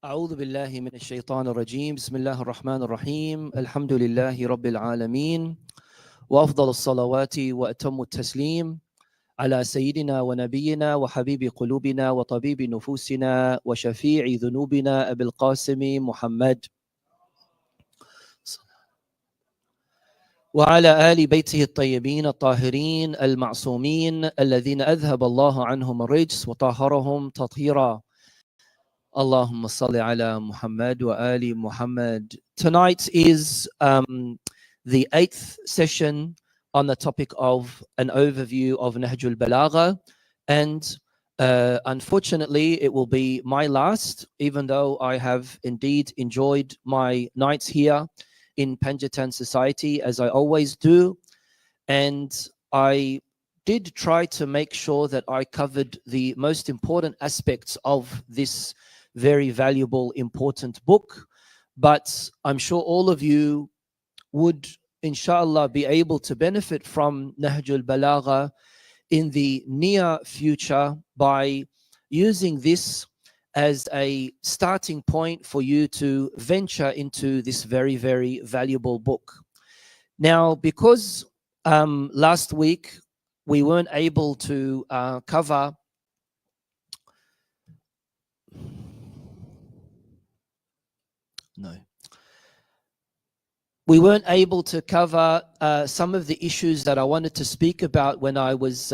أعوذ بالله من الشيطان الرجيم بسم الله الرحمن الرحيم الحمد لله رب العالمين وأفضل الصلوات وأتم التسليم على سيدنا ونبينا وحبيب قلوبنا وطبيب نفوسنا وشفيع ذنوبنا أبي القاسم محمد وعلى آل بيته الطيبين الطاهرين المعصومين الذين أذهب الله عنهم الرجس وطهرهم تطهيرا Allahumma salli ala Muhammad wa ali Muhammad. Tonight is the 8th session on the topic of an overview of Nahj-ul-Balaghah, and unfortunately it will be my last, even though I have indeed enjoyed my nights here in Panjatan Society as I always do, and I did try to make sure that I covered the most important aspects of this very valuable, important book. But I'm sure all of you would, inshallah, be able to benefit from Nahj-ul-Balaghah in the near future by using this as a starting point for you to venture into this very, very valuable book. Now, because last week we weren't able to cover some of the issues that I wanted to speak about when I was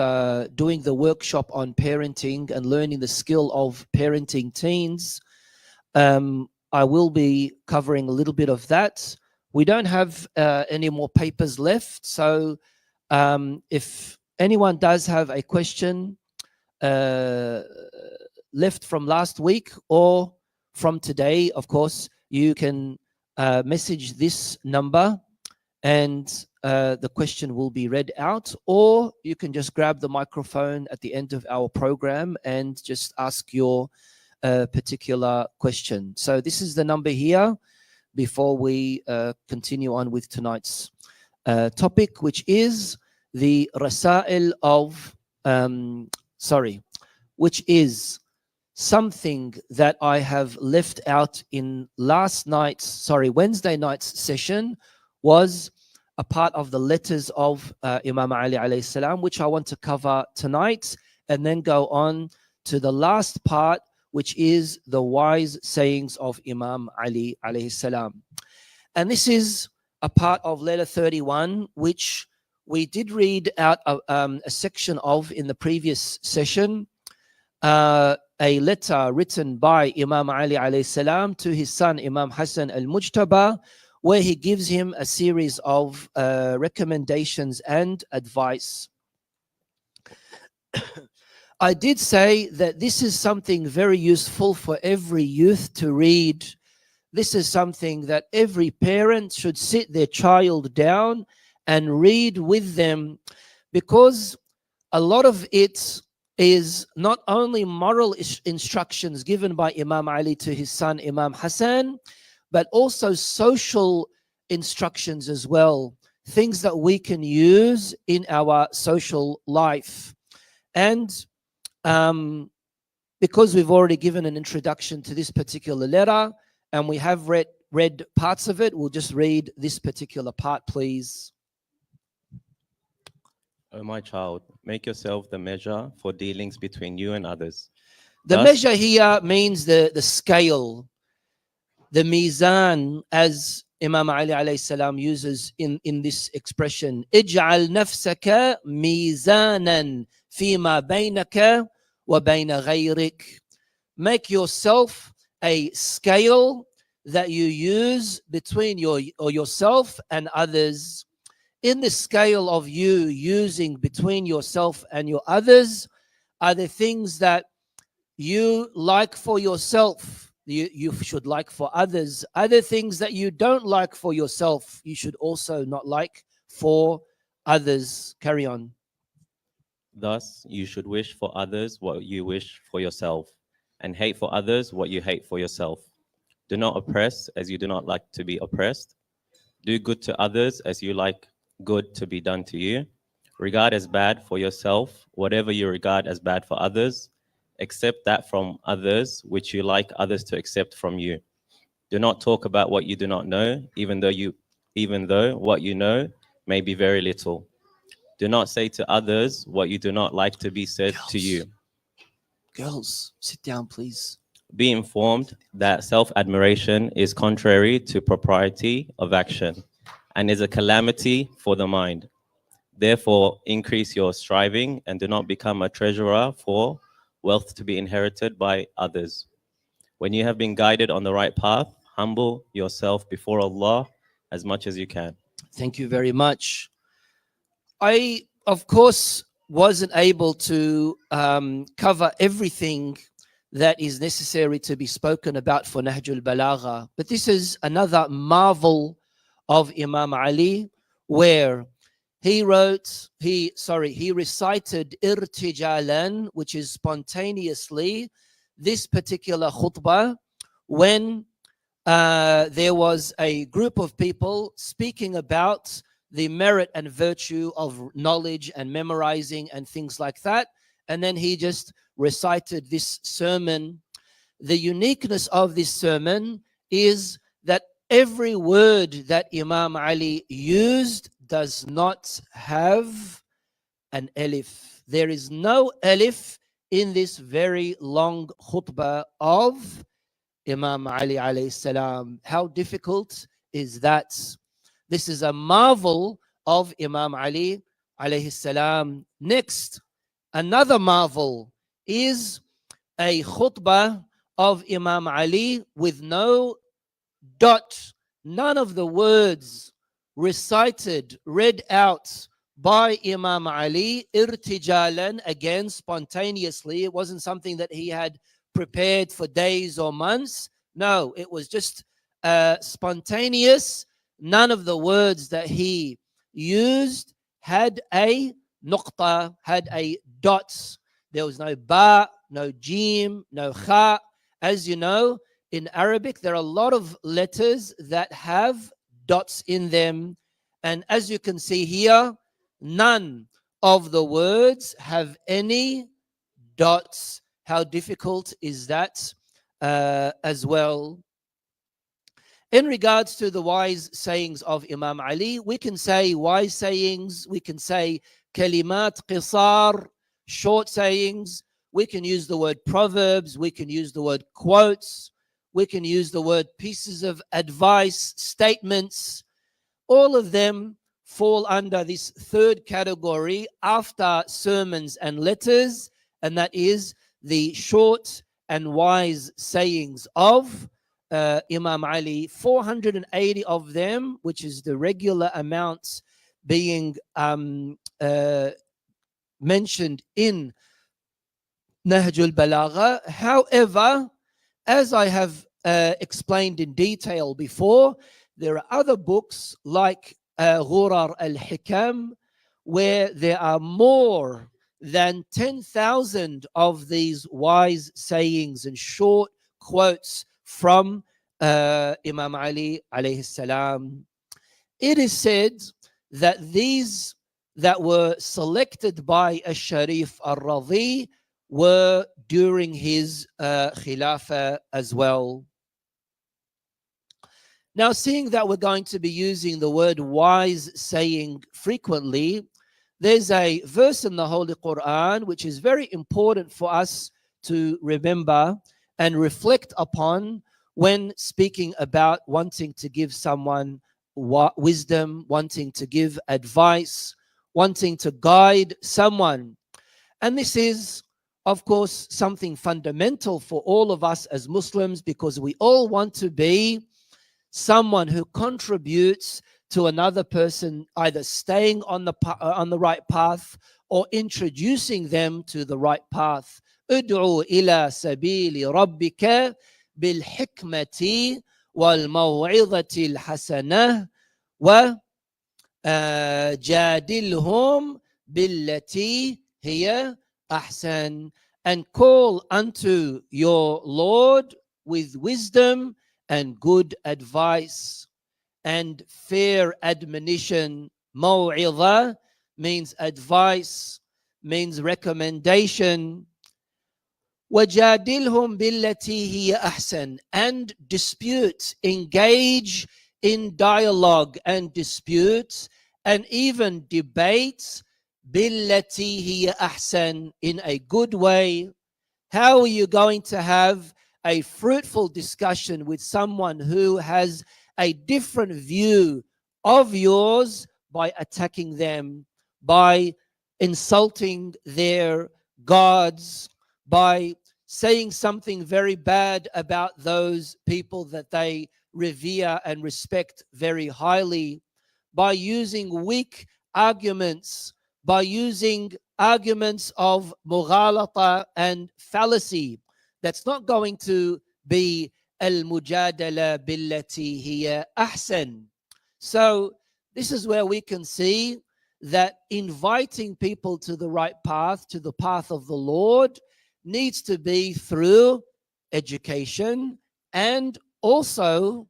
doing the workshop on parenting and learning the skill of parenting teens. I will be covering a little bit of that. We don't have any more papers left, so if anyone does have a question left from last week or from today, of course, you can message this number and the question will be read out, or you can just grab the microphone at the end of our program and just ask your particular question. So this is the number here before we continue on with tonight's topic, which is the Rasail of, which is something that I have left out in Wednesday night's session, was a part of the letters of Imam Ali alayhi salam, which I want to cover tonight, and then go on to the last part, which is the wise sayings of Imam Ali alayhi salam. And this is a part of letter 31, which we did read out a section of in the previous session. A letter written by Imam Ali alayhi salam to his son Imam Hassan al-Mujtaba, where he gives him a series of recommendations and advice. I did say that this is something very useful for every youth to read. This is something that every parent should sit their child down and read with them, because a lot of it is not only moral instructions given by Imam Ali to his son Imam Hassan, but also social instructions as well, things that we can use in our social life. And because we've already given an introduction to this particular letter and we have read parts of it, we'll just read this particular part, please. O my child, make yourself the measure for dealings between you and others. The measure here means the scale, the mizan, as Imam Ali alayhi salam uses in this expression. Ij'al nafsaka mizanan fima baynaka wa bayna ghayrik. Make yourself a scale that you use between yourself and others. In the scale of you using between yourself and your others are the things that you like for yourself, you should like for others. Other things that you don't like for yourself, you should also not like for others. Carry on. Thus, you should wish for others what you wish for yourself, and hate for others what you hate for yourself. Do not oppress as you do not like to be oppressed. Do good to others as you like good to be done to you. Regard as bad for yourself whatever you regard as bad for others. Accept that from others which you like others to accept from you. Do not talk about what you do not know, even though what you know may be very little. Do not say to others what you do not like to be said to you. Girls, sit down, please. Be informed that self-admiration is contrary to propriety of action and is a calamity for the mind. Therefore, increase your striving and do not become a treasurer for wealth to be inherited by others. When you have been guided on the right path, humble yourself before Allah as much as you can. Thank you very much. I, of course, wasn't able to cover everything that is necessary to be spoken about for Nahj-ul-Balaghah, but this is another marvel of Imam Ali, where he recited irtijalan, which is spontaneously, this particular khutbah when there was a group of people speaking about the merit and virtue of knowledge and memorizing and things like that. And then he just recited this sermon. The uniqueness of this sermon is that every word that Imam Ali used does not have an alif. There is no alif in this very long khutbah of Imam Ali alayhi salam. How difficult is that? This is a marvel of Imam Ali alayhi salam. Next, another marvel is a khutbah of Imam Ali with no dot, none of the words recited, read out by Imam Ali, irtijalan, again spontaneously. It wasn't something that he had prepared for days or months. No, it was just spontaneous. None of the words that he used had a nuqta, had a dot. There was no ba, no jim, no kha. As you know, in Arabic, there are a lot of letters that have dots in them. And as you can see here, none of the words have any dots. How difficult is that as well? In regards to the wise sayings of Imam Ali, we can say wise sayings, we can say kalimat qisar, short sayings, we can use the word proverbs, we can use the word quotes, we can use the word pieces of advice, statements. All of them fall under this third category after sermons and letters, and that is the short and wise sayings of Imam Ali. 480 of them, which is the regular amount being mentioned in Nahj-ul-Balaghah. However, as I have explained in detail before, there are other books like Ghurar al-Hikam, where there are more than 10,000 of these wise sayings and short quotes from Imam Ali alayhi salam. It is said that these that were selected by Al-Sharif al-Radhi were during his Khilafah as well. Now, seeing that we're going to be using the word wise saying frequently, there's a verse in the Holy Quran which is very important for us to remember and reflect upon when speaking about wanting to give someone wisdom, wanting to give advice, wanting to guide someone. And this is, of course, something fundamental for all of us as Muslims, because we all want to be someone who contributes to another person, either staying on the right path or introducing them to the right path. ادعو إلى سبيل ربك بالحكمة والموعظة الحسنة وجادلهم بالتي هي أحسن. And call unto your Lord with wisdom and good advice and fair admonition. Maw'idha means advice, means recommendation. وَجَادِلْهُمْ بِالَّتِي هِيَ أَحْسَنُ, and dispute, engage in dialogue and disputes and even debates, بِالَّتِي هِيَ أَحْسَنُ, in a good way. How are you going to have a fruitful discussion with someone who has a different view of yours? By attacking them, by insulting their gods, by saying something very bad about those people that they revere and respect very highly, by using weak arguments, by using arguments of mughalata and fallacy. That's not going to be al-mujadala billati hiya ahsan. So this is where we can see that inviting people to the right path, to the path of the Lord, needs to be through education, and also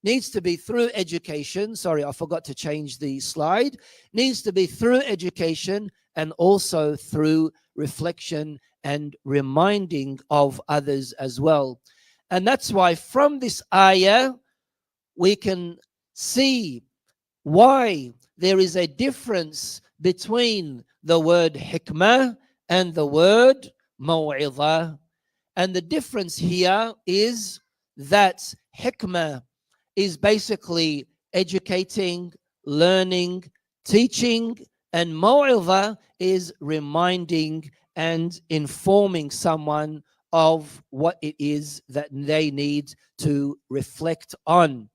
needs to be through education. Sorry, I forgot to change the slide. Needs to be through education and also through reflection and reminding of others as well. And that's why from this ayah, we can see why there is a difference between the word hikmah and the word maw'idhah. And the difference here is that hikmah is basically educating, learning, teaching, and maw'idhah is reminding and informing someone of what it is that they need to reflect on.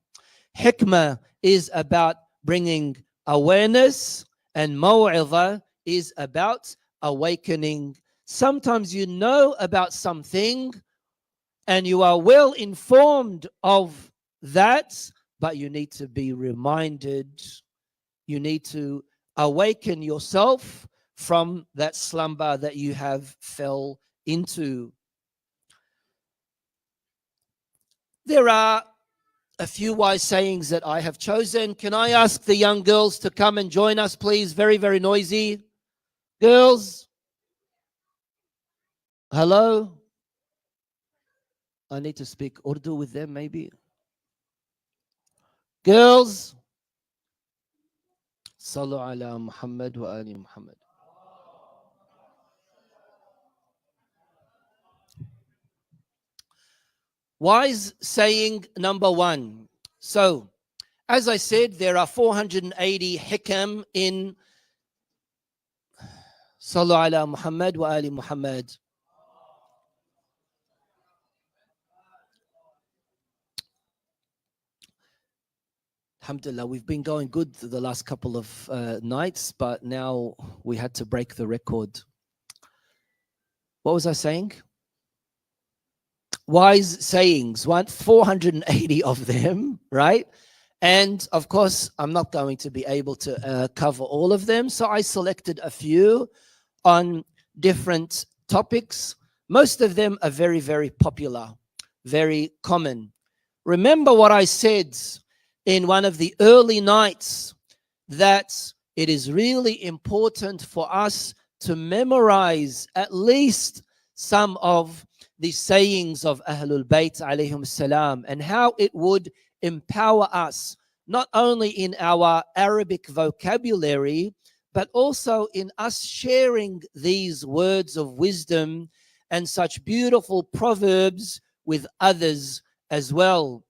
Hikmah is about bringing awareness, and maw'idhah is about awakening. Sometimes you know about something and you are well informed of that, but you need to be reminded. You need to awaken yourself from that slumber that you have fell into. There are a few wise sayings that I have chosen. Can I ask the young girls to come and join us, please? Very, very noisy. Girls, hello? I need to speak Urdu with them, maybe. Girls, Sallu ala Muhammad wa ali Muhammad. Wise saying number one. So, as I said, there are 480 hikam in Sallu ala Muhammad wa ali Muhammad. Alhamdulillah, we've been going good the last couple of nights, but now we had to break the record. What was I saying? Wise sayings, 480 of them, right? And of course, I'm not going to be able to cover all of them. So I selected a few on different topics. Most of them are very, very popular, very common. Remember what I said in one of the early nights, that it is really important for us to memorize at least some of the sayings of Ahlul Bayt alayhim salam, and how it would empower us, not only in our Arabic vocabulary, but also in us sharing these words of wisdom and such beautiful proverbs with others as well.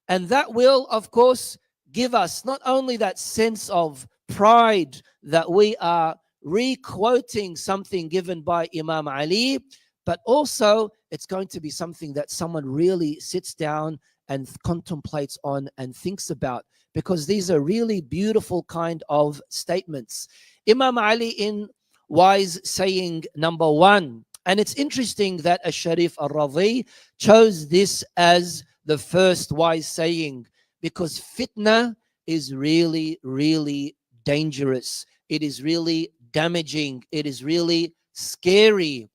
And that will, of course, give us not only that sense of pride that we are re-quoting something given by Imam Ali, but also it's going to be something that someone really sits down and contemplates on and thinks about, because these are really beautiful kind of statements. Imam Ali in wise saying number one, and it's interesting that Al-Sharif Al-Radhi chose this as the first wise saying, because fitna is really, really dangerous. It is really damaging. It is really scary.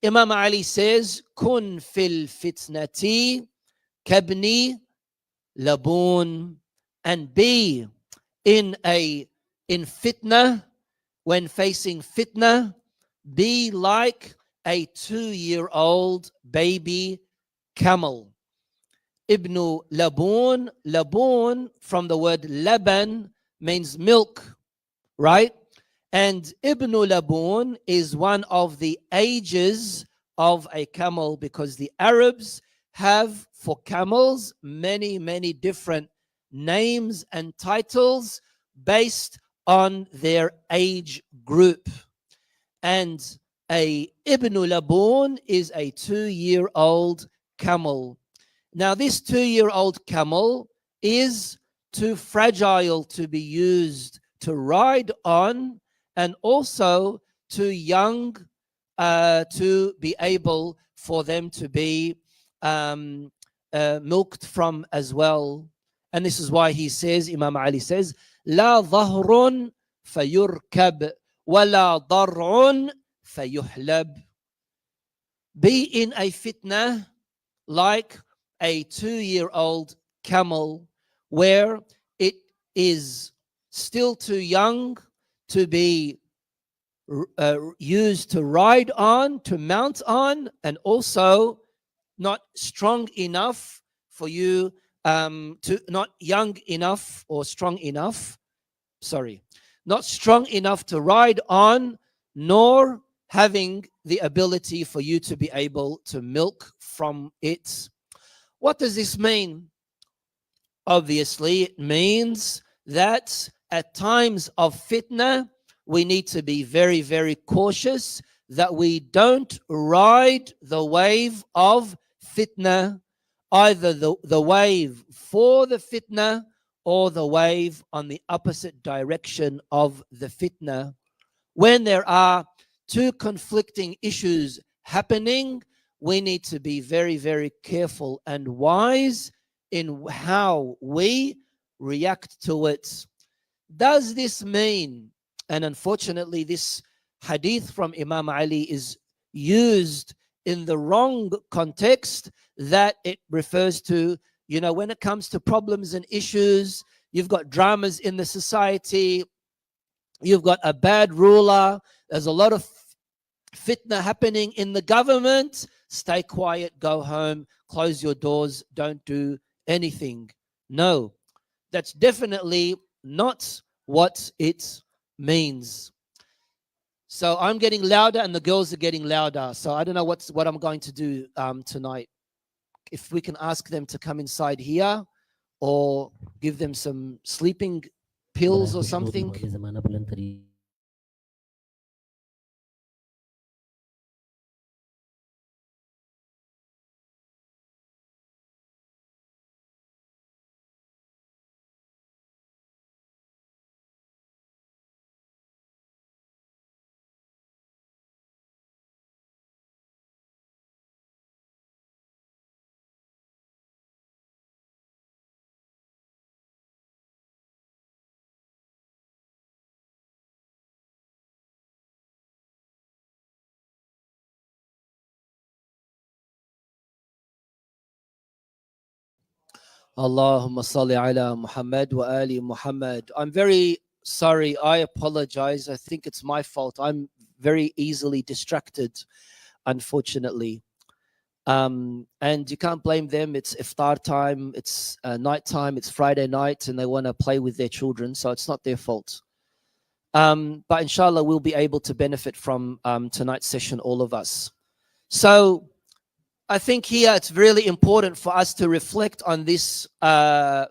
Imam Ali says, Kun fil fitnati kabni labun, and be in fitna, when facing fitna, be like a 2-year-old baby camel. Ibn Laboon, Laboon from the word Laban means milk, right? And Ibn Laboon is one of the ages of a camel, because the Arabs have for camels many, many different names and titles based on their age group. And a Ibn Laboon is a 2-year-old camel. Now, this 2-year-old camel is too fragile to be used to ride on, and also too young to be able for them to be milked from as well. And this is why he says, Imam Ali says, لا ظهر فيركب ولا ضرع فيحلب. Be in a fitna like a 2-year-old camel, where it is still too young to be used to ride on, to mount on, and also not strong enough for you not young enough or strong enough, not strong enough to ride on, nor having the ability for you to be able to milk from it. What does this mean? Obviously, it means that at times of fitna, we need to be very, very cautious that we don't ride the wave of fitna, either the wave for the fitna or the wave on the opposite direction of the fitna. When there are two conflicting issues happening, we need to be very, very careful and wise in how we react to it. Does this mean, and unfortunately this hadith from Imam Ali is used in the wrong context, that it refers to, when it comes to problems and issues, you've got dramas in the society, you've got a bad ruler, there's a lot of fitna happening in the government, stay quiet, go home, close your doors, don't do anything. No, that's definitely not what it means. So I'm getting louder and the girls are getting louder. So I don't know what I'm going to do tonight. If we can ask them to come inside here or give them some sleeping pills or something. Allahumma salli ala Muhammad wa ali Muhammad. I'm very sorry. I apologize. I think it's my fault. I'm very easily distracted, unfortunately. And you can't blame them. It's iftar time. It's night time. It's Friday night, and they want to play with their children. So it's not their fault. But inshallah, we'll be able to benefit from tonight's session, all of us. So I think here it's really important for us to reflect on this wise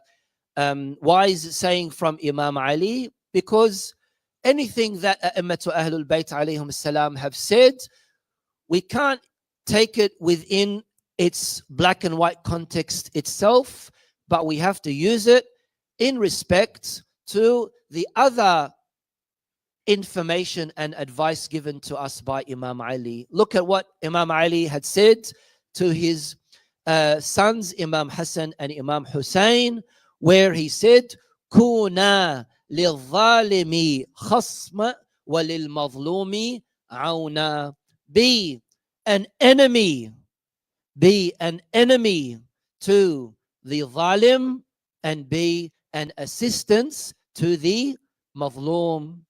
saying from Imam Ali, because anything that A'immatu Ahlul Bayt alayhim salam have said, we can't take it within its black and white context itself, but we have to use it in respect to the other information and advice given to us by Imam Ali. Look at what Imam Ali had said to his sons, Imam Hassan and Imam Hussein, where he said, Kuna lil-zalimi khasma wa lil-mazlumi auna. Be an enemy to the zalim, and be an assistance to the mazlum.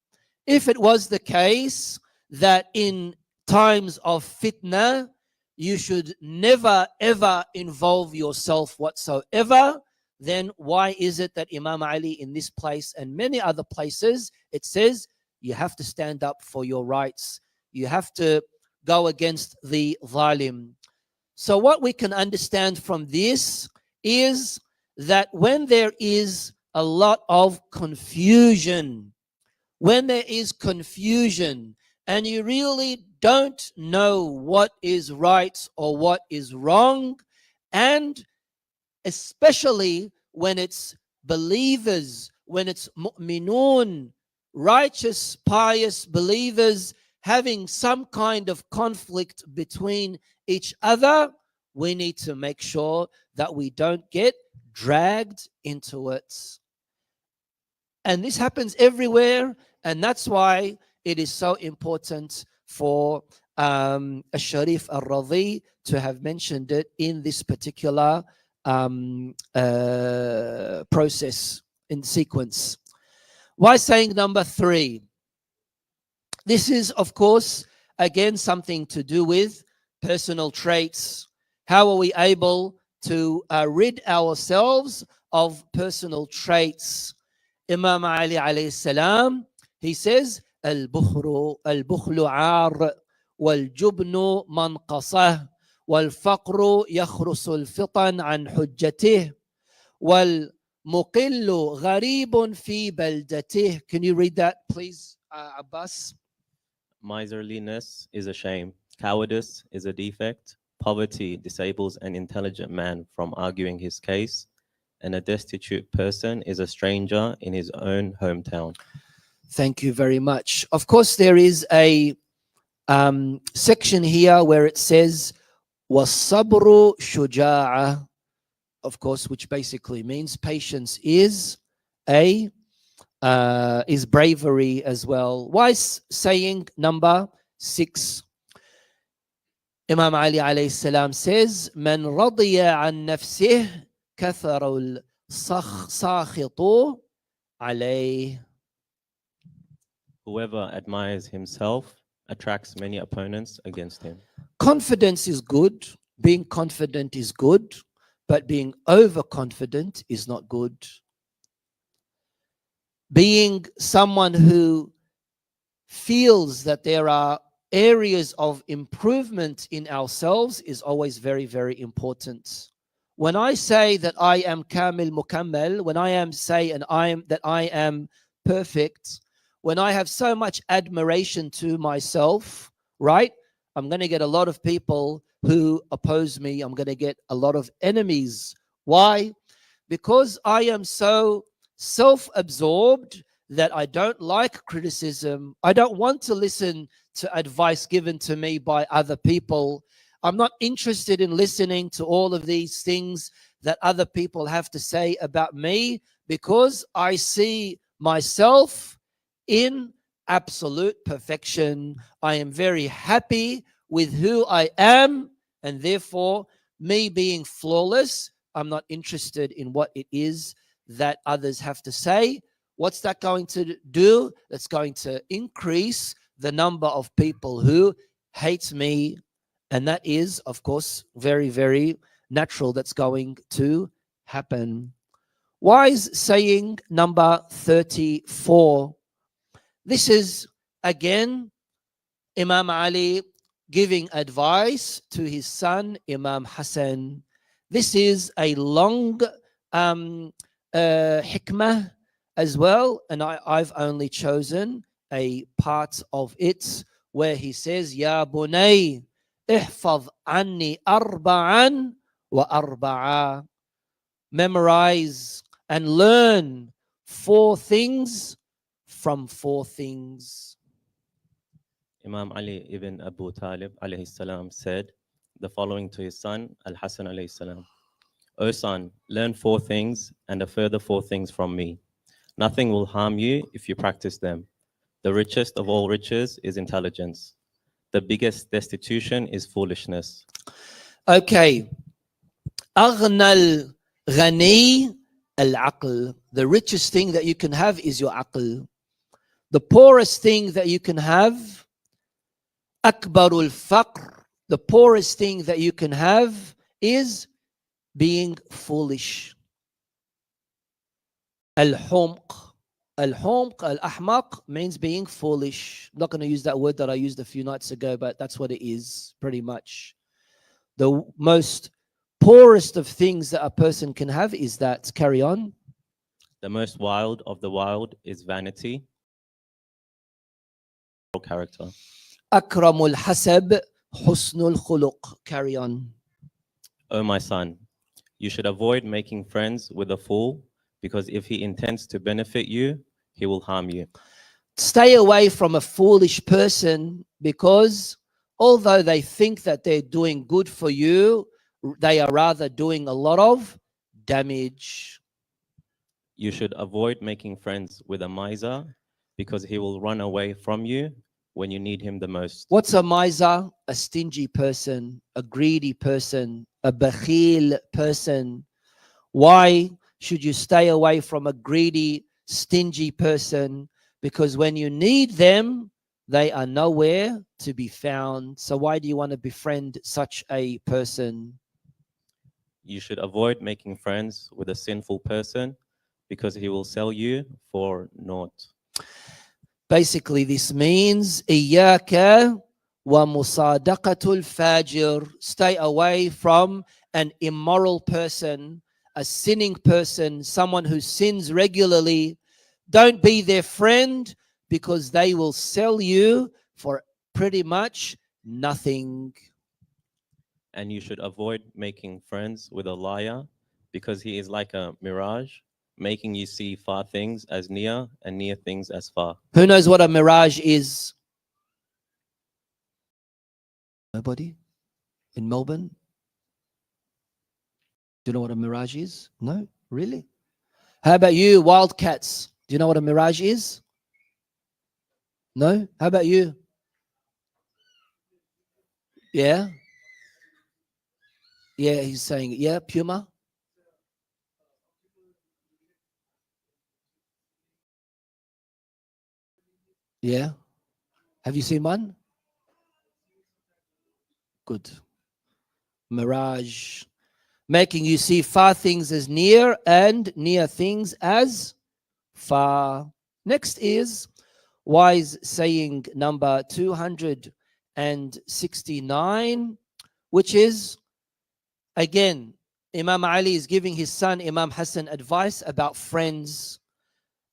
If it was the case that in times of fitna, you should never ever involve yourself whatsoever, then why is it that Imam Ali in this place and many other places, it says you have to stand up for your rights. You have to go against the zalim. So what we can understand from this is that when there is a lot of confusion, when there is confusion and you really don't know what is right or what is wrong, and especially when it's believers, when it's mu'minun, righteous, pious believers having some kind of conflict between each other, we need to make sure that we don't get dragged into it. And this happens everywhere, and that's why it is so important for Sharif al-Radhi to have mentioned it in this particular process, in sequence. Why saying number 3? This is, of course, again, something to do with personal traits. How are we able to rid ourselves of personal traits? Imam Ali alayhi salam, he says, al-bukhlu ar wal-jubnu manqasah wal-faqru yakhrusu al-fitan an hujjatih wal-muqillu gharibun fi baldatih. Can you read that, please, Abbas? Miserliness is a shame. Cowardice is a defect. Poverty disables an intelligent man from arguing his case. And a destitute person is a stranger in his own hometown. Thank you very much. Of course, there is a section here where it says, وَالصَّبْرُ شُجَاعَةٌ, of course, which basically means patience is bravery as well. Why saying number 6? Imam Ali alayhi salam says, "Man radiya an nafsih kathara al-sakhitu alayh." Whoever admires himself attracts many opponents against him. Confidence is good. Being confident is good, but being overconfident is not good. Being someone who feels that there are areas of improvement in ourselves is always very, very important. When I say that I am kamil mukammal, when I am that I am perfect, when I have so much admiration to myself, right? I'm going to get a lot of people who oppose me. I'm going to get a lot of enemies. Why? Because I am so self-absorbed that I don't like criticism. I don't want to listen to advice given to me by other people. I'm not interested in listening to all of these things that other people have to say about me, because I see myself in absolute perfection. I am very happy with who I am, and therefore, me being flawless, I'm not interested in what it is that others have to say. What's that going to do? That's going to increase the number of people who hate me. And that is, of course, very, very natural. That's going to happen. Wise saying number 34. This is, again, Imam Ali giving advice to his son, Imam Hassan. This is a long hikmah as well, and I've only chosen a part of it where he says, Ya bunay, ihfaz anni arba'an wa arba'a. Memorize and learn 4 things from 4 things. Imam Ali ibn Abu Talib alayhi salam said the following to his son, Al-Hasan alayhi salam. O son, learn 4 things and a further 4 things from me. Nothing will harm you if you practice them. The richest of all riches is intelligence. The biggest destitution is foolishness. Okay. أغنى الغني العقل. The richest thing that you can have is your aql. The poorest thing that you can have Akbarul faqr, the poorest thing that you can have is being foolish. Al-humq. Al-humq, al-ahmaq means being foolish. I'm not going to use that word that I used a few nights ago, but that's what it is, pretty much. The most poorest of things that a person can have is that. Carry on. The most wild of the wild is vanity. Character. Akramul hasab, husnul khuluq. Carry on. O my son, you should avoid making friends with a fool, because if he intends to benefit you, he will harm you. Stay away from a foolish person, because although they think that they're doing good for you, they are rather doing a lot of damage. You should avoid making friends with a miser, because he will run away from you when you need him the most. What's a miser? A stingy person, a greedy person, a bakhil person. Why should you stay away from a greedy, stingy person? Because when you need them, they are nowhere to be found. So why do you want to befriend such a person? You should avoid making friends with a sinful person, because he will sell you for naught. Basically, this means إياك ومصادقة الفاجر. Stay away from an immoral person, a sinning person, someone who sins regularly. Don't be their friend, because they will sell you for pretty much nothing. And you should avoid making friends with a liar, because he is like a mirage, making you see far things as near and near things as far. Who knows what a mirage is? Nobody? In Melbourne? Do you know what a mirage is? No? Really? How about you, Wildcats? Do you know what a mirage is? No? How about you? Yeah? Yeah, he's saying, yeah, Puma? Yeah? Have you seen one? Good. Mirage. Making you see far things as near and near things as far. Next is wise saying number 269, which is, again, Imam Ali is giving his son Imam Hassan advice about friends.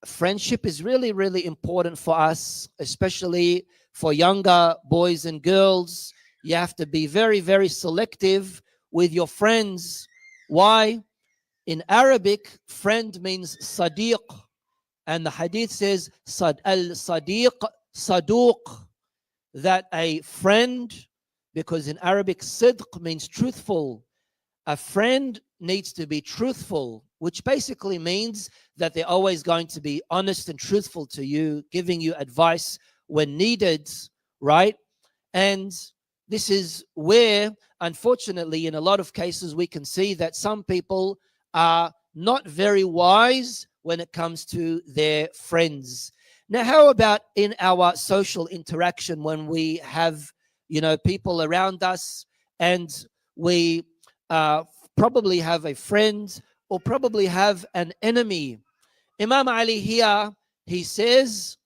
Friendship is really, really important for us, especially for younger boys and girls. You have to be very, very selective with your friends. Why? In Arabic, friend means sadiq. And the hadith says, al-sadiq saduq, that a friend, because in Arabic, sidq means truthful. A friend needs to be truthful, which basically means that they're always going to be honest and truthful to you, giving you advice when needed, right? And this is where, unfortunately, in a lot of cases, we can see that some people are not very wise when it comes to their friends. Now, how about in our social interaction when we have, people around us, and we probably have a friend or probably have an enemy? Imam Ali here, he says,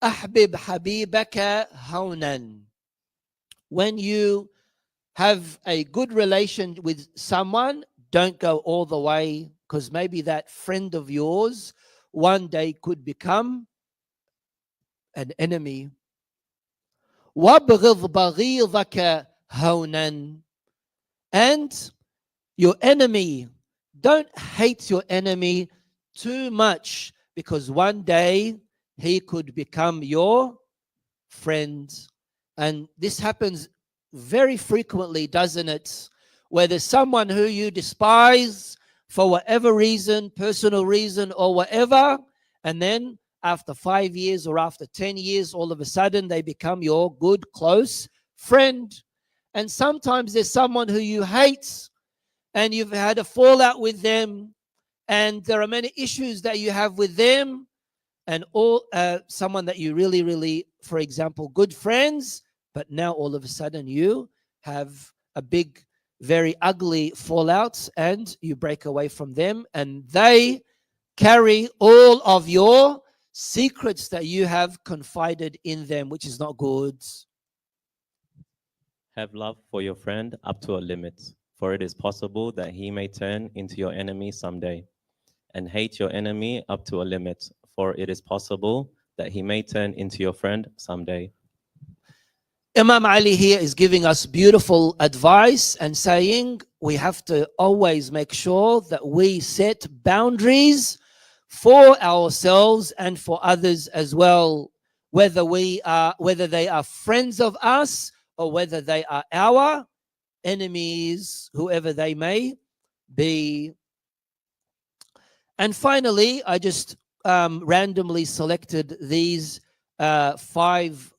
أحبب حبيبك هونا. When you have a good relation with someone, don't go all the way, because maybe that friend of yours one day could become an enemy. وَابْغِضْ بَغِيضَكَ هَوْنًا. And your enemy, don't hate your enemy too much, because one day he could become your friend. And this happens very frequently, doesn't it? Where there's someone who you despise for whatever reason, personal reason or whatever, and then after 5 years or after 10 years, all of a sudden they become your good, close friend. And sometimes there's someone who you hate and you've had a fallout with them, and there are many issues that you have with them, and all someone that you really, really, for example, good friends, but now all of a sudden you have a big, very ugly fallout and you break away from them, and they carry all of your secrets that you have confided in them, which is not good. Have love for your friend up to a limit, for it is possible that he may turn into your enemy someday. And hate your enemy up to a limit, for it is possible that he may turn into your friend someday. Imam Ali here is giving us beautiful advice and saying we have to always make sure that we set boundaries for ourselves and for others as well, whether they are friends of us or whether they are our enemies, whoever they may be. And finally, I just randomly selected these 5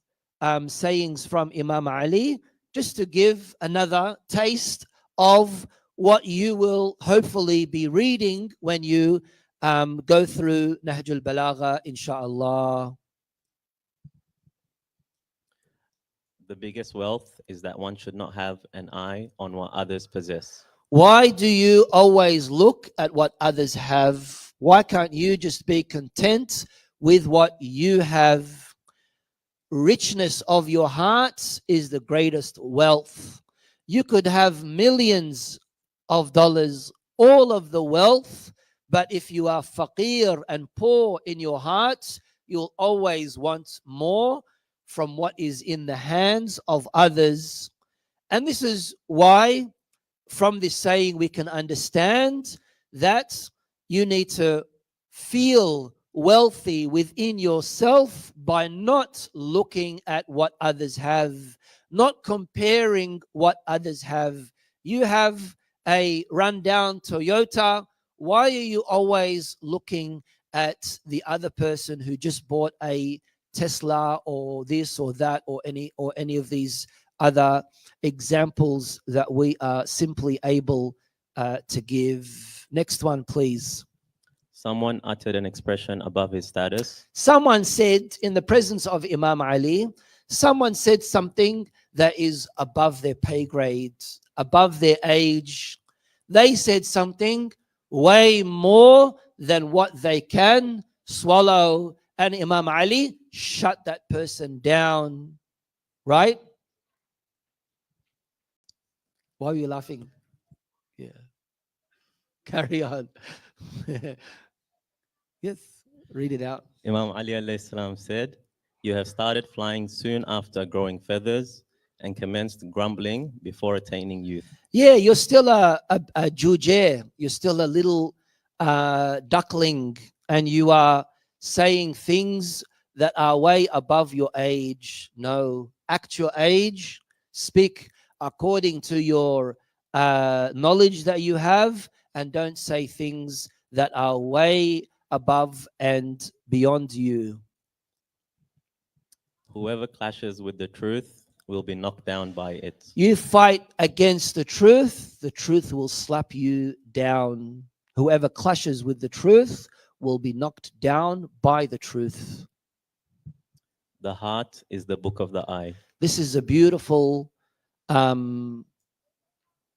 sayings from Imam Ali, just to give another taste of what you will hopefully be reading when you go through Nahj-ul-Balaghah, inshallah. The biggest wealth is that one should not have an eye on what others possess. Why do you always look at what others have? Why can't you just be content with what you have? Richness of your heart is the greatest wealth. You could have millions of dollars, all of the wealth, but if you are faqir and poor in your heart, you'll always want more from what is in the hands of others. And this is why, from this saying, we can understand that you need to feel wealthy within yourself by not looking at what others have, not comparing what others have. You have a rundown Toyota. Why are you always looking at the other person who just bought a Tesla or this or that or any of these other examples that we are simply able to give? Next one, please. Someone uttered an expression above his status. Someone said in the presence of Imam Ali, someone said something that is above their pay grade, above their age. They said something way more than what they can swallow. And Imam Ali shut that person down. Right? Why are you laughing? Yeah. Carry on. Yes, read it out. Imam Ali alayhi salam said, "You have started flying soon after growing feathers and commenced grumbling before attaining youth." Yeah, you're still a jujay. You're still a little duckling, and you are saying things that are way above your age. No, act your age. Speak according to your knowledge that you have, and don't say things that are way above and beyond you. Whoever clashes with the truth will be knocked down by it. You fight against the truth will slap you down. Whoever clashes with the truth will be knocked down by the truth. The heart is the book of the eye. This is a beautiful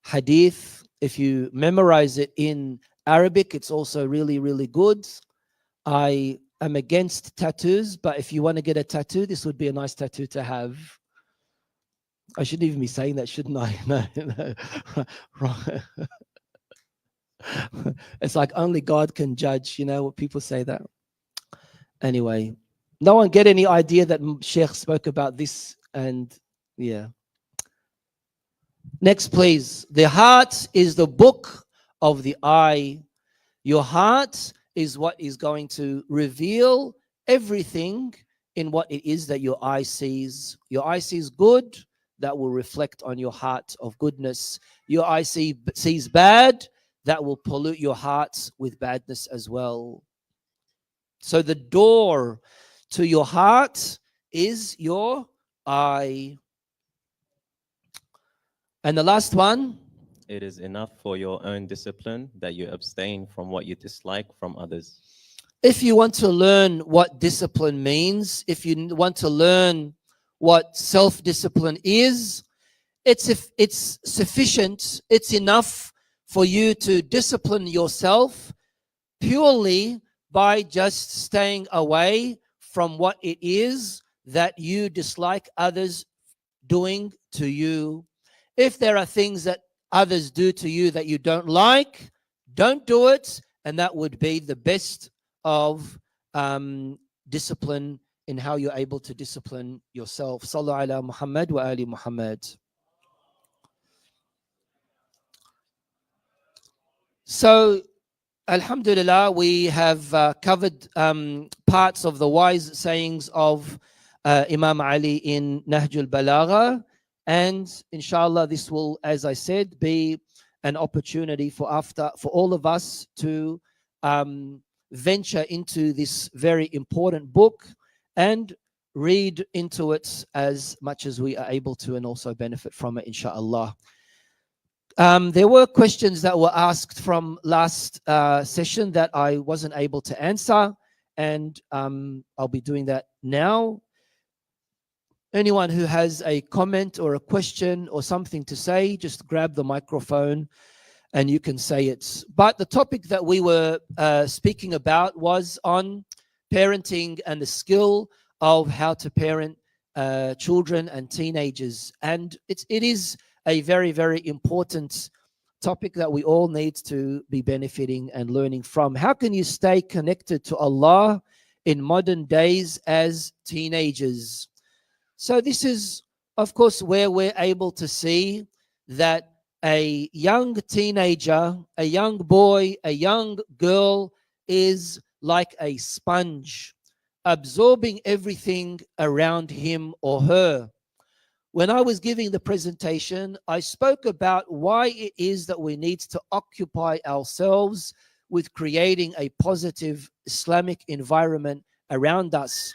hadith. If you memorize it in Arabic, it's also really, really good. I am against tattoos, but if you want to get a tattoo, this would be a nice tattoo to have. I shouldn't even be saying that, shouldn't I? No. Right. It's like only God can judge, what people say that. Anyway, no one get any idea that Sheikh spoke about this, and yeah. Next, please. The heart is the book of the eye. Your heart is what is going to reveal everything in what it is that your eye sees. Your eye sees good, that will reflect on your heart of goodness. Your eye sees bad, that will pollute your heart with badness as well. So the door to your heart is your eye. And the last one. It is enough for your own discipline that you abstain from what you dislike from others. If you want to learn what discipline means, if you want to learn what self-discipline is, it's sufficient, it's enough for you to discipline yourself purely by just staying away from what it is that you dislike others doing to you. If there are things that others do to you that you don't like, don't do it, and that would be the best of discipline in how you're able to discipline yourself. Sallu ala Muhammad wa ali Muhammad. So, Alhamdulillah, we have covered parts of the wise sayings of Imam Ali in Nahj-ul-Balaghah, and inshallah this will, as I said, be an opportunity for all of us to venture into this very important book and read into it as much as we are able to, and also benefit from it, inshallah. There were questions that were asked from last session that I wasn't able to answer, and I'll be doing that now. Anyone who has a comment or a question or something to say, just grab the microphone and you can say it. But the topic that we were speaking about was on parenting and the skill of how to parent children and teenagers. And it is a very, very important topic that we all need to be benefiting and learning from. How can you stay connected to Allah in modern days as teenagers? So this is, of course, where we're able to see that a young teenager, a young boy, a young girl is like a sponge, absorbing everything around him or her. When I was giving the presentation, I spoke about why it is that we need to occupy ourselves with creating a positive Islamic environment around us.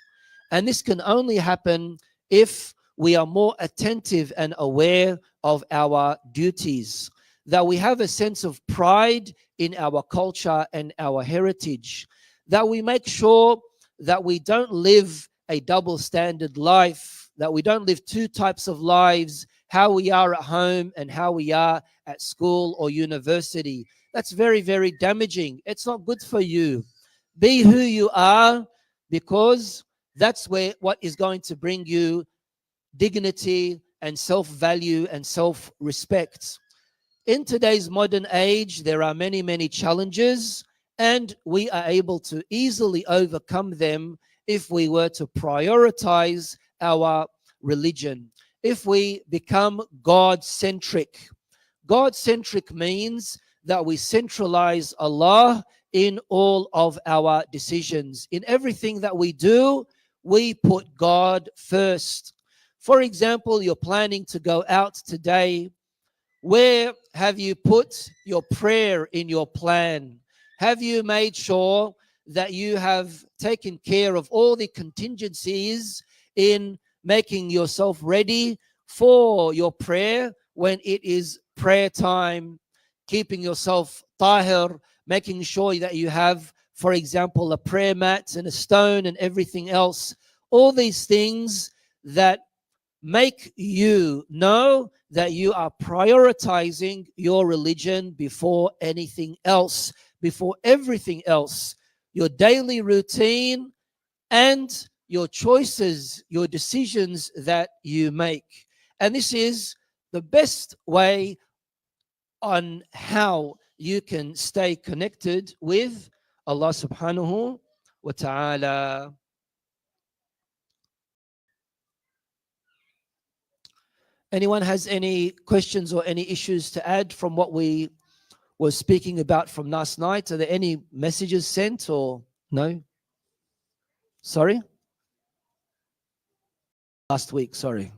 And this can only happen if we are more attentive and aware of our duties, that we have a sense of pride in our culture and our heritage, that we make sure that we don't live a double standard life, that we don't live two types of lives, how we are at home and how we are at school or university. That's very, very damaging. It's not good for you. Be who you are, because that's what is going to bring you dignity and self-value and self-respect. In today's modern age, there are many, many challenges, and we are able to easily overcome them if we were to prioritize our religion, if we become God-centric. God-centric means that we centralize Allah in all of our decisions. In everything that we do, we put God first. For example, you're planning to go out today. Where have you put your prayer in your plan? Have you made sure that you have taken care of all the contingencies in making yourself ready for your prayer when it is prayer time, keeping yourself tahir, making sure that you have, for example, a prayer mat and a stone and everything else? All these things that make you know that you are prioritizing your religion before anything else, before everything else. Your daily routine and your choices, your decisions that you make. And this is the best way on how you can stay connected with Allah subhanahu wa ta'ala. Anyone has any questions or any issues to add from what we were speaking about from last night? Are there any messages sent or no? Sorry? Last week, sorry.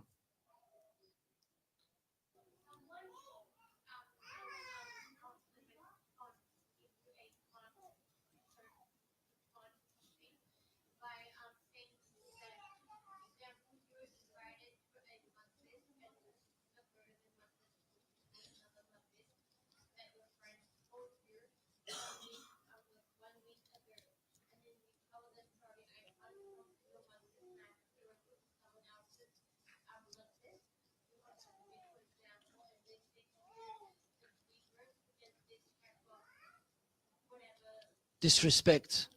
disrespect.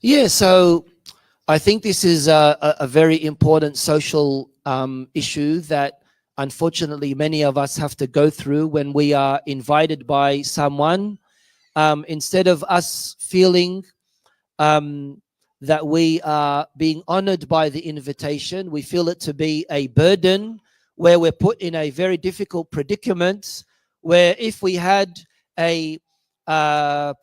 Yeah, so I think this is a very important social issue that unfortunately many of us have to go through when we are invited by someone. Instead of us feeling that we are being honored by the invitation, we feel it to be a burden, where we're put in a very difficult predicament, where if we had a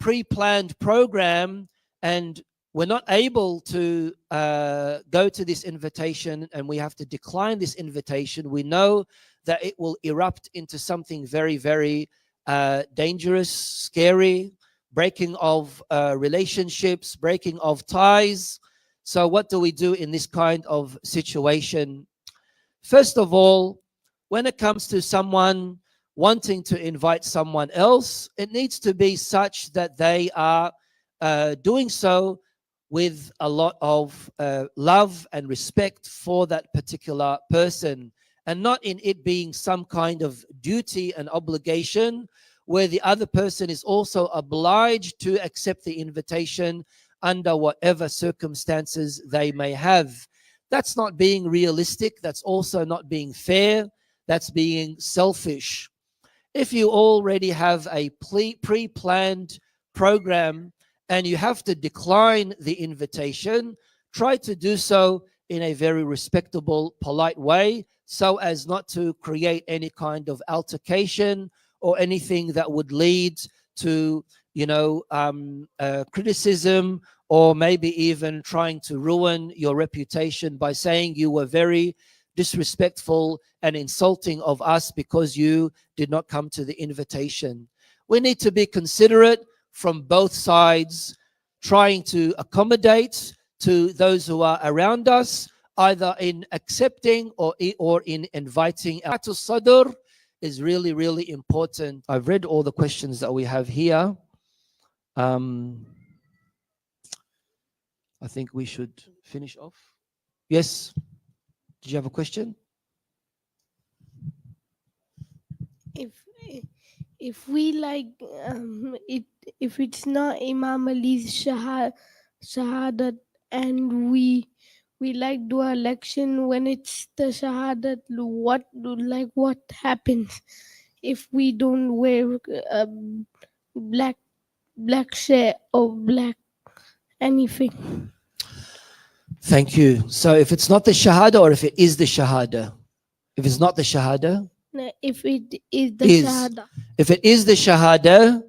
pre-planned program and we're not able to go to this invitation and we have to decline this invitation, we know that it will erupt into something very, very dangerous, scary, breaking of relationships, breaking of ties. So what do we do in this kind of situation? First of all, when it comes to someone wanting to invite someone else, it needs to be such that they are doing so with a lot of love and respect for that particular person, and not in it being some kind of duty and obligation where the other person is also obliged to accept the invitation under whatever circumstances they may have. That's not being realistic. That's also not being fair. That's being selfish. If you already have a pre-planned program and you have to decline the invitation, try to do so in a very respectable, polite way, so as not to create any kind of altercation or anything that would lead to, criticism, or maybe even trying to ruin your reputation by saying you were very disrespectful and insulting of us because you did not come to the invitation. We need to be considerate from both sides, trying to accommodate to those who are around us, either in accepting or in inviting. Sadr is really, really important. I've read all the questions that we have here. I think we should finish off. Yes? Did you have a question? If we like if it's not Imam Ali's shahadat, and we like do election when it's the shahadat, what happens if we don't wear black shirt or black anything? Thank you. So if it's not the shahada, or if it is the shahada? If it's not the shahada? No, if it is the shahada. If it is the shahada,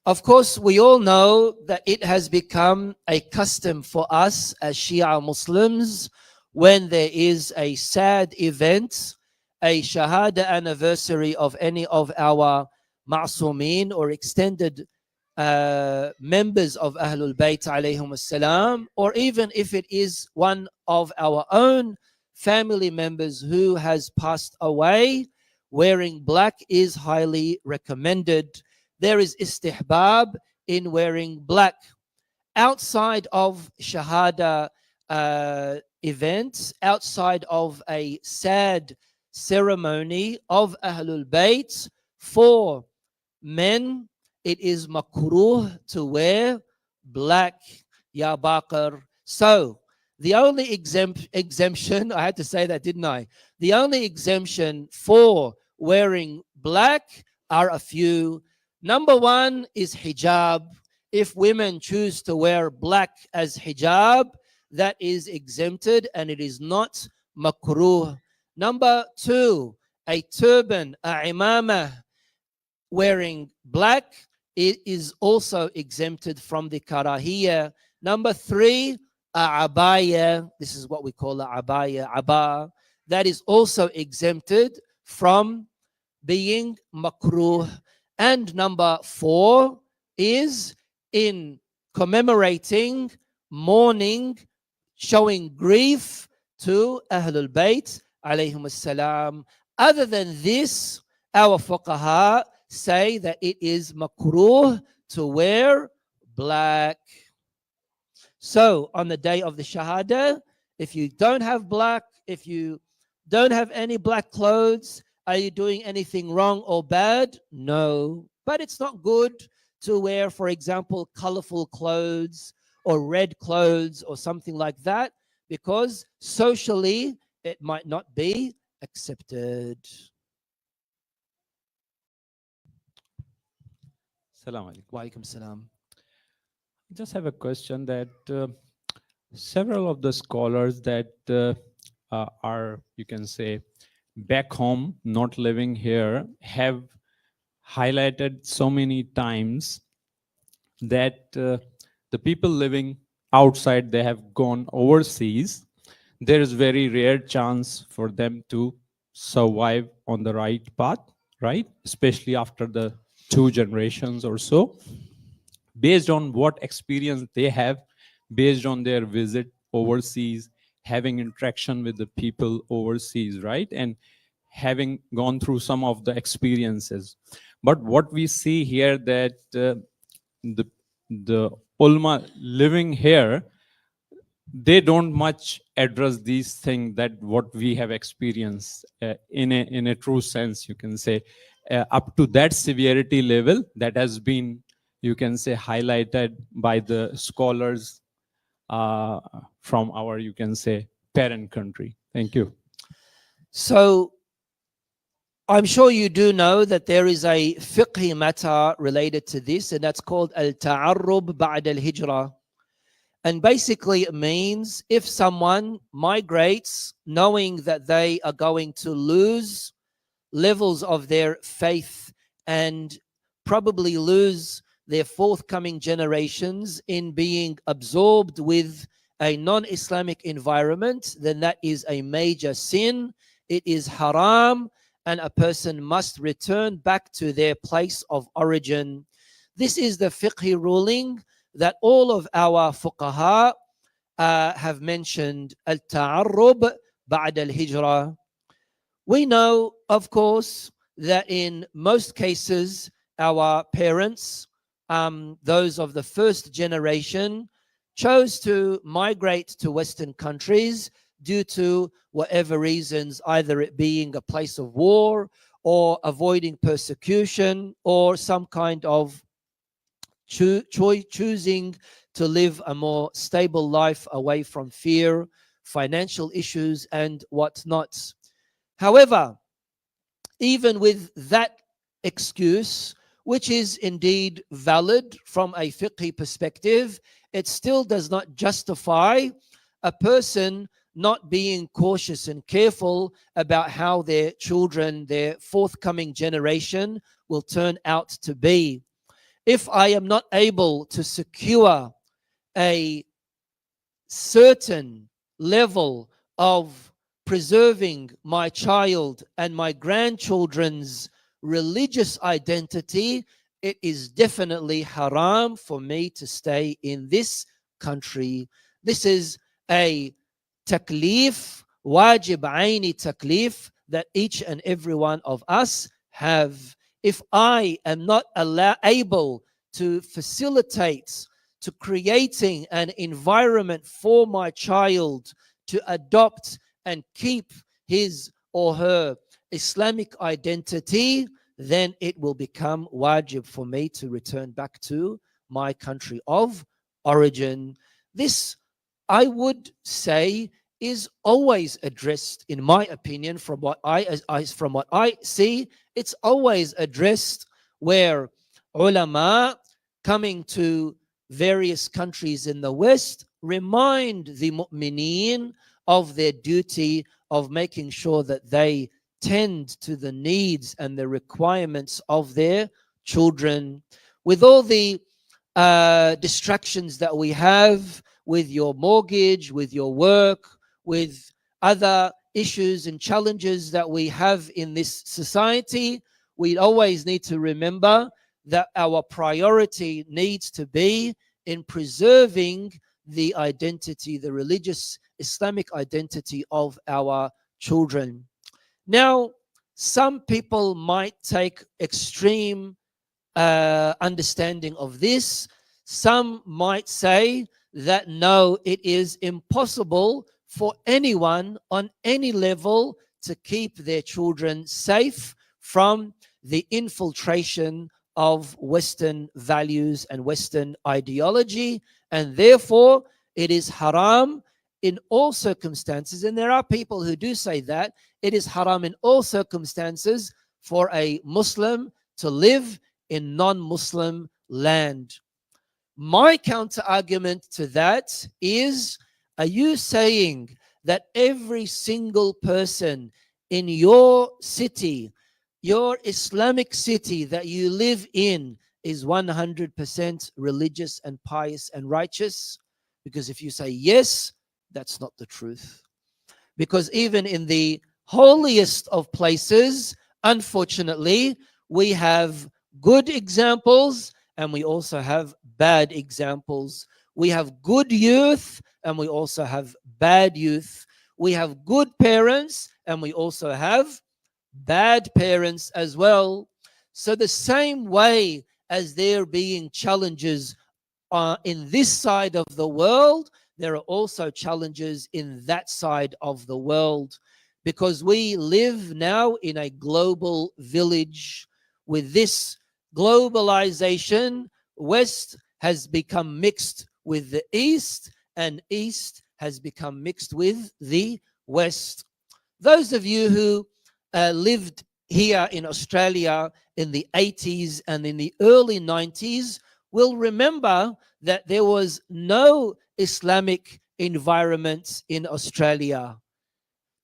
of course, we all know that it has become a custom for us as Shia Muslims, when there is a sad event, a shahada anniversary of any of our ma'sumin or extended members of Ahlul Bayt alayhim as-salam, or even if it is one of our own family members who has passed away, wearing black is highly recommended. There is istihbab in wearing black. Outside of shahada events, outside of a sad ceremony of Ahlul Bayt, for men, it is makruh to wear black, ya baqir. So the only exemption, I had to say that, didn't I? The only exemption for wearing black are a few. Number one is hijab. If women choose to wear black as hijab, that is exempted and it is not makruh. Number two, a turban, a imamah, wearing black, it is also exempted from the karahiyah. Number three, a abaya. This is what we call a abaya, abba. That is also exempted from being makruh. And number four is in commemorating, mourning, showing grief to Ahlul Bayt alayhim as-salam. Other than this, our fuqaha say that it is makruh to wear black. So on the day of the shahada, If you don't have black, if you don't have any black clothes, are you doing anything wrong or bad? No. But it's not good to wear, for example, colorful clothes or red clothes or something like that, because socially it might not be accepted. Salam alaikum. Wa alaikum salam. I just have a question that several of the scholars that are, you can say, back home, not living here, have highlighted so many times that the people living outside, they have gone overseas. There is very rare chance for them to survive on the right path, right? Especially after the 2 generations or so. Based on what experience they have, based on their visit overseas, having interaction with the people overseas, right? And having gone through some of the experiences. But what we see here that the ulama living here, they don't much address these things that what we have experienced in a true sense, you can say, up to that severity level that has been, you can say, highlighted by the scholars from our, you can say, parent country. Thank you. So I'm sure you do know that there is a fiqhi matter related to this, and that's called al-ta'arrub ba'd al-hijrah. And basically it means if someone migrates knowing that they are going to lose levels of their faith and probably lose their forthcoming generations in being absorbed with a non-Islamic environment, then that is a major sin. It is haram, and a person must return back to their place of origin. This is the fiqhi ruling that all of our fuqaha have mentioned, al-ta'arrub ba'd al-hijrah. We know, of course, that in most cases, our parents, those of the first generation, chose to migrate to Western countries due to whatever reasons, either it being a place of war or avoiding persecution or some kind of choosing to live a more stable life away from fear, financial issues, and whatnot. However, even with that excuse, which is indeed valid from a fiqhi perspective, it still does not justify a person not being cautious and careful about how their children, their forthcoming generation, will turn out to be. If I am not able to secure a certain level of preserving my child and my grandchildren's religious identity, it is definitely haram for me to stay in this country. This is a taklif, wajib aini taklif, that each and every one of us have. If I am not able to facilitate to creating an environment for my child to adopt and keep his or her Islamic identity, then it will become wajib for me to return back to my country of origin. This, I would say, is always addressed, in my opinion, from what I see. It's always addressed where ulama coming to various countries in the West remind the mu'mineen of their duty of making sure that they tend to the needs and the requirements of their children. With all the distractions that we have with your mortgage, with your work, with other issues and challenges that we have in this society, we always need to remember that our priority needs to be in preserving the identity, the religious Islamic identity of our children. Now, some people might take extreme understanding of this. Some might say that no, it is impossible for anyone on any level to keep their children safe from the infiltration of Western values and Western ideology, and therefore it is haram in all circumstances. And there are people who do say that it is haram in all circumstances for a Muslim to live in non-Muslim land. My counter argument to that is, are you saying that every single person in your city, your Islamic city that you live in, is 100% religious and pious and righteous? Because if you say yes, that's not the truth. Because even in the holiest of places, unfortunately, we have good examples and we also have bad examples. We have good youth and we also have bad youth. We have good parents and we also have bad parents as well. So the same way as there being challenges in this side of the world, there are also challenges in that side of the world, because we live now in a global village. With this globalization, West has become mixed with the East, and East has become mixed with the West. Those of you who lived here in Australia in the 80s and in the early 90s will remember that there was no Islamic environment in Australia.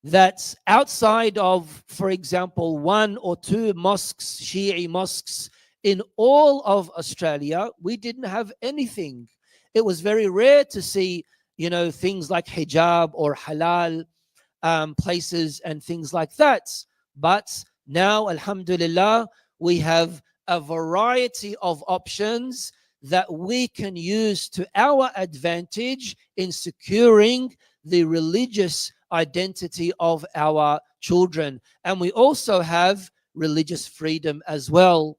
That outside of, for example, one or two mosques, Shi'i mosques, in all of Australia, we didn't have anything. It was very rare to see, things like hijab or halal places and things like that. But now, alhamdulillah, we have a variety of options that we can use to our advantage in securing the religious identity of our children. And we also have religious freedom as well.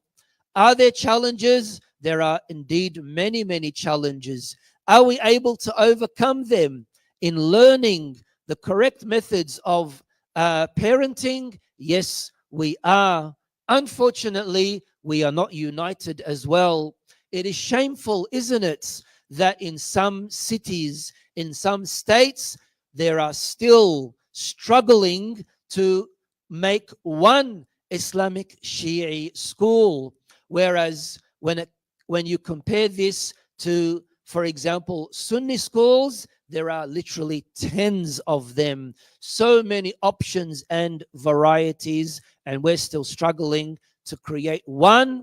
Are there challenges? There are indeed many, many challenges. Are we able to overcome them in learning the correct methods of parenting? Yes, we are. Unfortunately, we are not united as well. It is shameful, isn't it, that in some cities, in some states, there are still struggling to make one Islamic Shi'i school. Whereas when you compare this to, for example, Sunni schools, there are literally tens of them. So many options and varieties, and we're still struggling to create one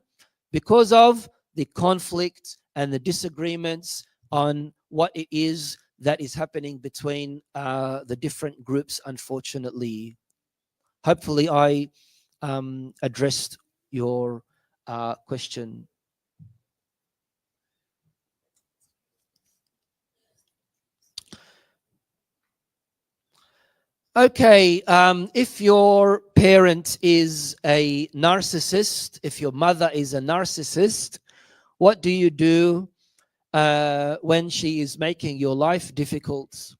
because of the conflict and the disagreements on what it is that is happening between the different groups, unfortunately. Hopefully I addressed your question. Okay, if your parent is a narcissist, if your mother is a narcissist, what do you do when she is making your life difficult?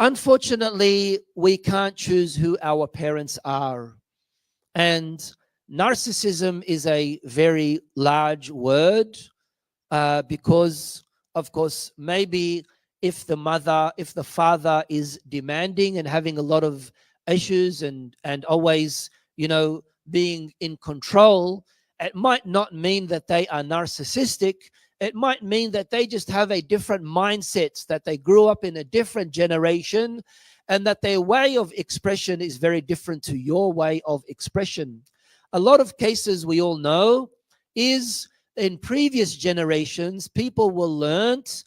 Unfortunately, we can't choose who our parents are. And narcissism is a very large word because, of course, maybe if the father is demanding and having a lot of issues and always, being in control, it might not mean that they are narcissistic. It might mean that they just have a different mindset, that they grew up in a different generation, and that their way of expression is very different to your way of expression. A lot of cases we all know is in previous generations, people were learnt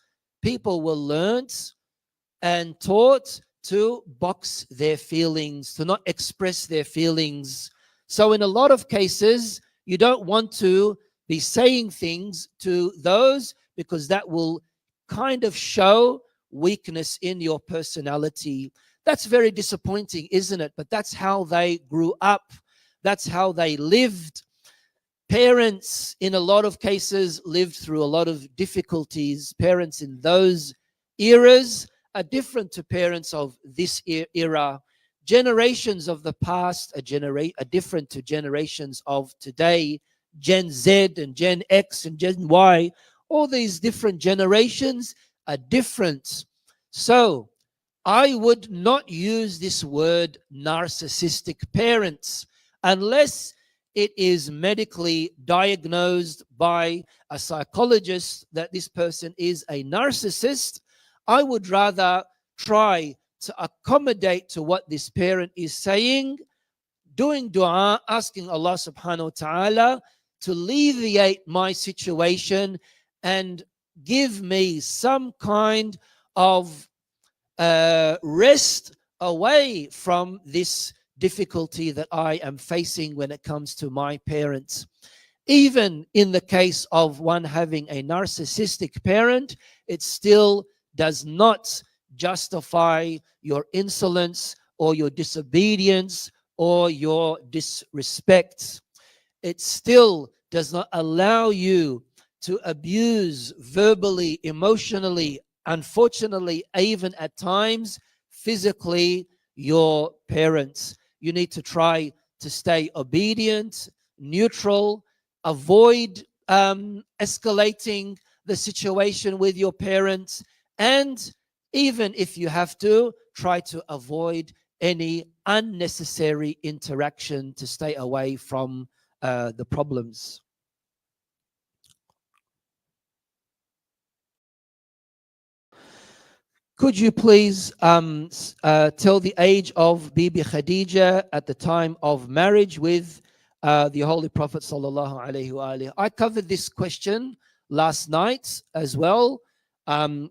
and taught to box their feelings, to not express their feelings. So in a lot of cases, you don't want to be saying things to those, because that will kind of show weakness in your personality. That's very disappointing, isn't it? But that's how they grew up. That's how they lived. Parents, in a lot of cases, lived through a lot of difficulties. Parents in those eras are different to parents of this era. Generations of the past are different to generations of today. Gen Z and Gen X and Gen Y, all these different generations are different. So I would not use this word narcissistic parents unless it is medically diagnosed by a psychologist that this person is a narcissist. I would rather try to accommodate to what this parent is saying, doing dua, asking Allah subhanahu wa ta'ala to alleviate my situation and give me some kind of rest away from this difficulty that I am facing when it comes to my parents. Even in the case of one having a narcissistic parent, it still does not justify your insolence or your disobedience or your disrespect. It still does not allow you to abuse verbally, emotionally, unfortunately, even at times, physically, your parents. You need to try to stay obedient, neutral, avoid escalating the situation with your parents, and even if you have to, try to avoid any unnecessary interaction to stay away from the problems. Could you please tell the age of Bibi Khadija at the time of marriage with the Holy Prophet sallallahu alaihi wasallam? I covered this question last night as well.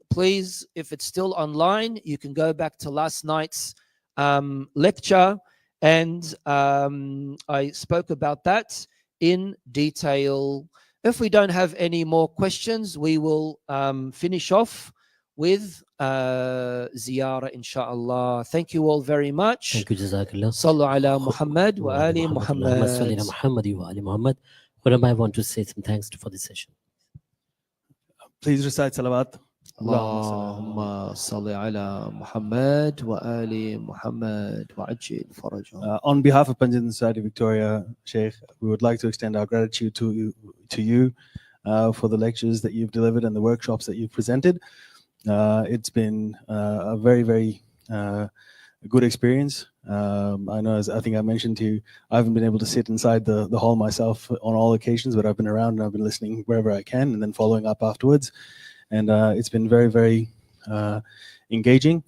Please, if it's still online, you can go back to last night's lecture, and I spoke about that in detail. If we don't have any more questions, we will finish off with ziyarah, inshallah. Thank you all very much. Thank you, Jazakallah. Sallu ala Muhammad wa ali Muhammad. What I want to say some thanks for this session. Please recite salawat. Allahumma salli ala Muhammad wa ali Muhammad wa ajil farajahum. On behalf of Panjatan Society Victoria, Sheikh, we would like to extend our gratitude to you for the lectures that you've delivered and the workshops that you've presented. It's been a very, very good experience. I know, as I think I mentioned to you, I haven't been able to sit inside the hall myself on all occasions, but I've been around and I've been listening wherever I can and then following up afterwards. And it's been very, very engaging,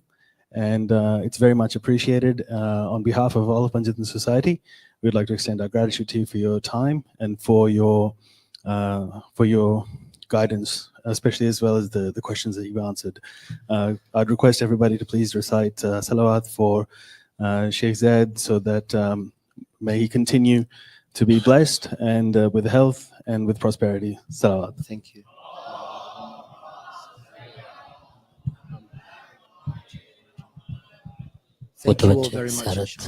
and it's very much appreciated. On behalf of all of Panjatan Society, we'd like to extend our gratitude to you for your time and for your guidance, especially as well as the questions that you've answered. I'd request everybody to please recite salawat for Sheikh Zaid, so that may he continue to be blessed and with health and with prosperity. Salawat. Thank you. Thank you all very much.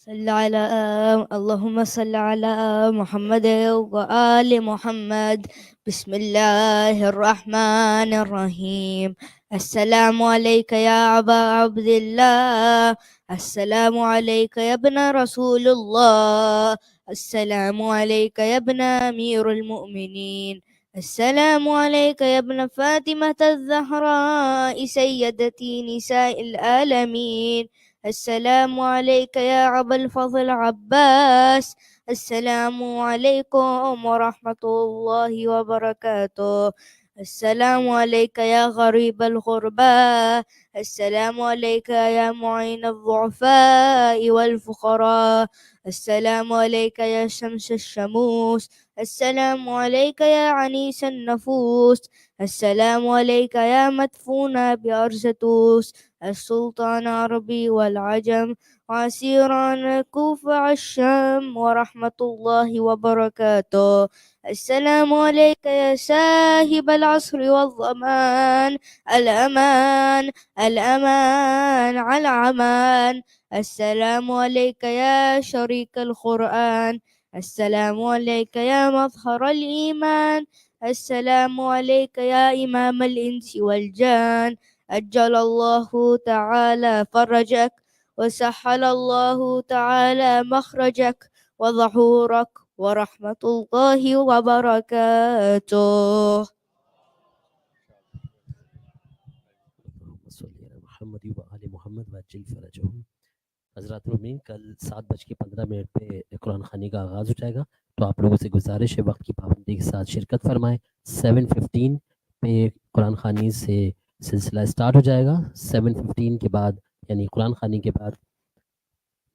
Inshallah. اللهم صل على محمد وآل محمد. بسم الله الرحمن الرحيم. السلام عليك يا أبا عبد الله. السلام عليك يا ابن رسول الله. السلام عليك يا ابن أمير المؤمنين. السلام عليك يا ابن فاطمة الزهراء سيدتي نساء العالمين. السلام عليك يا أبا الفضل عباس. السلام عليكم ورحمة الله وبركاته. السلام عليك يا غريب الغرباء. السلام عليك يا معين الضعفاء والفقراء. السلام عليك يا شمس الشموس. السلام عليك يا عنيس النفوس. السلام عليك يا مدفون بأرزتوس. السلطان عربي والعجم وعسيران الكوفة الشام ورحمة الله وبركاته. السلام عليك يا ساهب العصر والضمان. الأمان الأمان على الأمان. السلام عليك يا شريك القرآن. السلام عليك يا مظهر الإيمان. السلام عليك يا إمام الإنس والجان أجل الله تعالى فرجك وسهل الله تعالى مخرجك وظهورك ورحمة الله وبركاته. Mohammad व आले मोहम्मद व अज्जिल फरजहुम। हज़रात उम्मीन कल 7:15 पे कुरान खानी का आगाज़ हो जाएगा, तो आप लोगों से गुजारिश है वक्त की पाबंदी के साथ शिरकत फरमाएं। 7:15 पे कुरान खानी से सिलसिला स्टार्ट हो जाएगा। 7:15 के बाद यानी कुरान खानी के बाद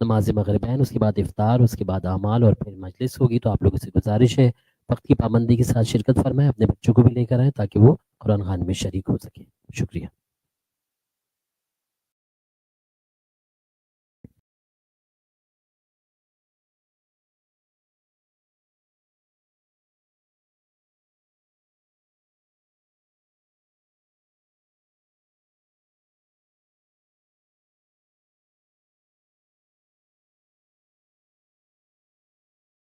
नमाज मगरिबैन, उसके बाद इफ्तार, उसके बाद अमाल और फिर मजलिस होगी। तो आप लोगों से गुजारिश है वक्त की पाबंदी के साथ शिरकत फरमाएं, अपने बच्चों को भी लेकर आएँ ताकि वो कुरान खानी में शरीक हो सके। शुक्रिया।